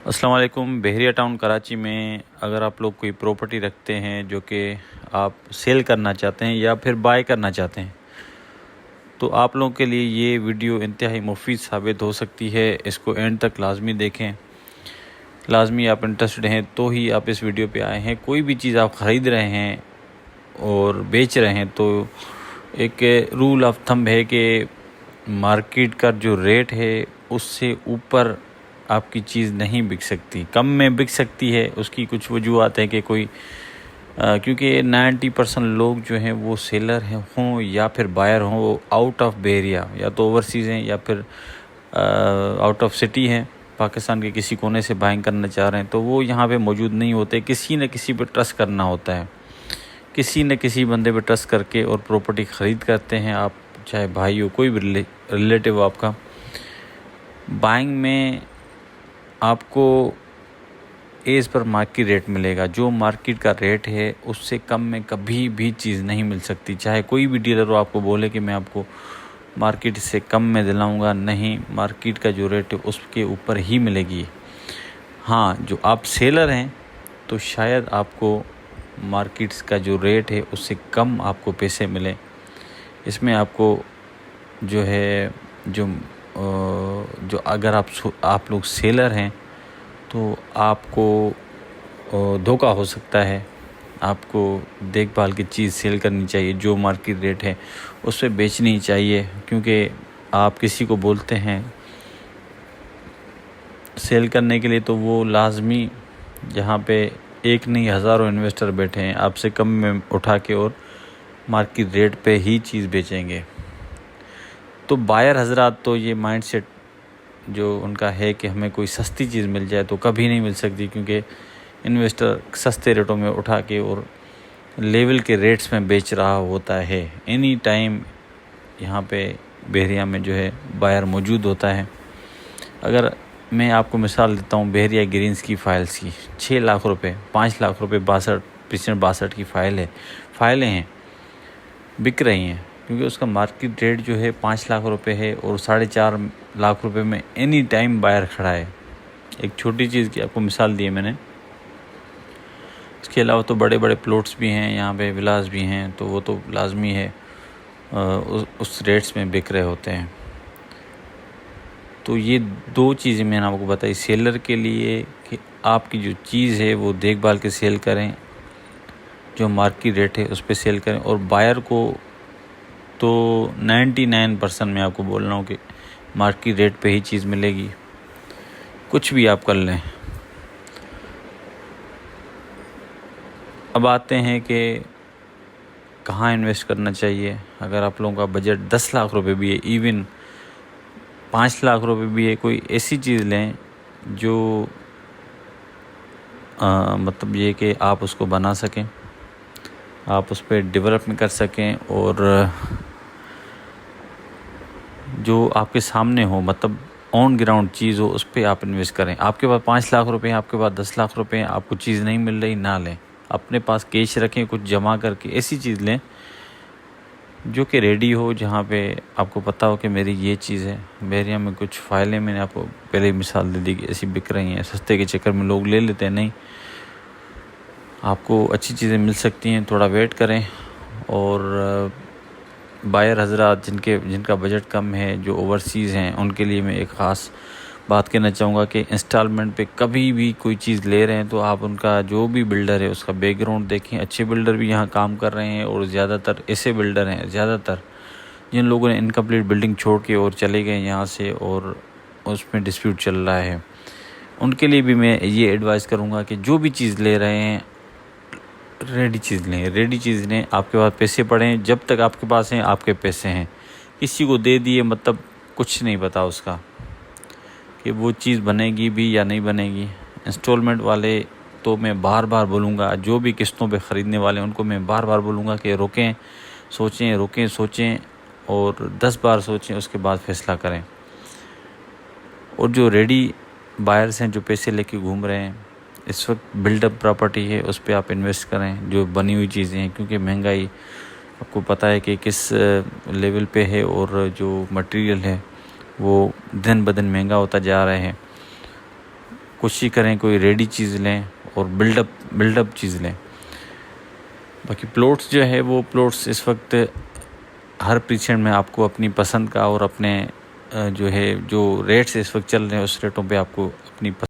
अस्सलाम वालेकुम। बहरिया टाउन कराची में अगर आप लोग कोई प्रॉपर्टी रखते हैं जो कि आप सेल करना चाहते हैं या फिर बाय करना चाहते हैं तो आप लोगों के लिए ये वीडियो इंतहाई मुफीद साबित हो सकती है। इसको एंड तक लाजमी देखें। लाजमी आप इंटरेस्टेड हैं तो ही आप इस वीडियो पे आए हैं। कोई भी चीज़ आप ख़रीद रहे हैं और बेच रहे हैं तो एक रूल ऑफ थंब है कि मार्केट का जो रेट है उससे ऊपर आपकी चीज़ नहीं बिक सकती। कम में बिक सकती है, उसकी कुछ वजूहत है कि कोई क्योंकि 90% लोग जो हैं वो सेलर हैं हों या फिर बायर हों, वो आउट ऑफ बहरिया या तो ओवरसीज़ हैं या फिर आउट ऑफ सिटी हैं, पाकिस्तान के किसी कोने से बाइंग करना चाह रहे हैं तो वो यहाँ पे मौजूद नहीं होते। किसी न किसी पे ट्रस्ट करना होता है, किसी न किसी बंदे पे ट्रस्ट करके और प्रॉपर्टी ख़रीद करते हैं। आप चाहे भाई हो, कोई भी रिलेटिव हो आपका, बाइंग में आपको एज पर मार्केट रेट मिलेगा। जो मार्केट का रेट है उससे कम में कभी भी चीज़ नहीं मिल सकती। चाहे कोई भी डीलर हो आपको बोले कि मैं आपको मार्केट से कम में दिलाऊंगा, नहीं, मार्केट का जो रेट है उसके ऊपर ही मिलेगी। हाँ, जो आप सेलर हैं तो शायद आपको मार्केट्स का जो रेट है उससे कम आपको पैसे मिले। इसमें आपको जो है जो अगर आप लोग सेलर हैं तो आपको धोखा हो सकता है। आपको देखभाल की चीज़ सेल करनी चाहिए, जो मार्केट रेट है उस पे बेचनी चाहिए, क्योंकि आप किसी को बोलते हैं सेल करने के लिए तो वो लाजमी जहाँ पे एक नहीं हज़ारों इन्वेस्टर बैठे हैं आपसे कम में उठा के और मार्केट रेट पे ही चीज़ बेचेंगे। तो बायर हजरात तो ये माइंडसेट जो उनका है कि हमें कोई सस्ती चीज़ मिल जाए तो कभी नहीं मिल सकती, क्योंकि इन्वेस्टर सस्ते रेटों में उठा के और लेवल के रेट्स में बेच रहा होता है। एनी टाइम यहाँ पे बहरिया में जो है बायर मौजूद होता है। अगर मैं आपको मिसाल देता हूँ, बहरिया ग्रीन्स की फ़ाइल्स की 6 लाख रुपए, 5 लाख रुपए, 62% की फ़ाइलें हैं, बिक रही हैं, क्योंकि उसका मार्केट रेट जो है 5 लाख रुपए है और 4.5 लाख रुपए में एनी टाइम बायर खड़ा है। एक छोटी चीज़ की आपको मिसाल दी है मैंने। इसके अलावा तो बड़े बड़े प्लॉट्स भी हैं यहाँ पे, विलास भी हैं, तो वो तो लाजमी है उस रेट्स में बिक रहे होते हैं। तो ये 2 चीज़ें मैंने आपको बताई सेलर के लिए कि आपकी जो चीज़ है वो देखभाल के सेल करें, जो मार्केट रेट है उस पर सेल करें। और बायर को तो 99% मैं आपको बोल रहा हूँ कि मार्केट रेट पे ही चीज़ मिलेगी, कुछ भी आप कर लें। अब आते हैं कि कहाँ इन्वेस्ट करना चाहिए। अगर आप लोगों का बजट 10 लाख रुपए भी है, इवन 5 लाख रुपए भी है, कोई ऐसी चीज़ लें जो मतलब ये कि आप उसको बना सकें, आप उस पर डेवलपमेंट कर सकें और जो आपके सामने हो, मतलब ऑन ग्राउंड चीज़ हो, उस पर आप इन्वेस्ट करें। आपके पास 5 लाख रुपए हैं, आपके पास 10 लाख रुपए हैं, आपको चीज़ नहीं मिल रही, ना लें। अपने पास कैश रखें, कुछ जमा करके ऐसी चीज़ लें जो कि रेडी हो, जहाँ पे आपको पता हो कि मेरी ये चीज़ है। बहरिया में कुछ फ़ाइलें मैंने आपको पहले ही मिसाल दे दी कि ऐसी बिक रही हैं। सस्ते के चक्कर में लोग ले लेते हैं, नहीं, आपको अच्छी चीज़ें मिल सकती हैं। थोड़ा वेट करें। और बायर हजरात जिनका बजट कम है, जो ओवरसीज़ हैं, उनके लिए मैं एक ख़ास बात कहना चाहूँगा कि इंस्टॉलमेंट पे कभी भी कोई चीज़ ले रहे हैं तो आप उनका जो भी बिल्डर है उसका बैकग्राउंड देखें। अच्छे बिल्डर भी यहाँ काम कर रहे हैं और ज़्यादातर ऐसे बिल्डर हैं, ज़्यादातर जिन लोगों ने इनकम्प्लीट बिल्डिंग छोड़ के और चले गए यहाँ से और उसमें डिस्प्यूट चल रहा है, उनके लिए भी मैं ये एडवाइस करूँगा कि जो भी चीज़ ले रहे हैं रेडी चीज़ लें। आपके पास पैसे पड़े हैं, जब तक आपके पास हैं आपके पैसे हैं। किसी को दे दिए मतलब कुछ नहीं पता उसका कि वो चीज़ बनेगी भी या नहीं बनेगी। इंस्टॉलमेंट वाले तो मैं बार बार बोलूँगा, जो भी किस्तों पे ख़रीदने वाले हैं उनको मैं बार बार बोलूँगा कि रुकें, सोचें और 10 बार सोचें, उसके बाद फ़ैसला करें। और जो रेडी बायर्स हैं, जो पैसे लेके घूम रहे हैं, इस वक्त बिल्डअप प्रॉपर्टी है, उस पर आप इन्वेस्ट करें, जो बनी हुई चीज़ें हैं, क्योंकि महंगाई आपको पता है कि किस लेवल पे है और जो मटेरियल है वो दिन ब दिन महंगा होता जा रहा है। कोशिश करें कोई रेडी चीज़ लें और बिल्डअप चीज़ लें। बाकी प्लॉट्स जो है वो प्लॉट्स इस वक्त हर पोजीशन में आपको अपनी पसंद का और अपने जो रेट्स इस वक्त चल रहे हैं उस रेटों पे आपको अपनी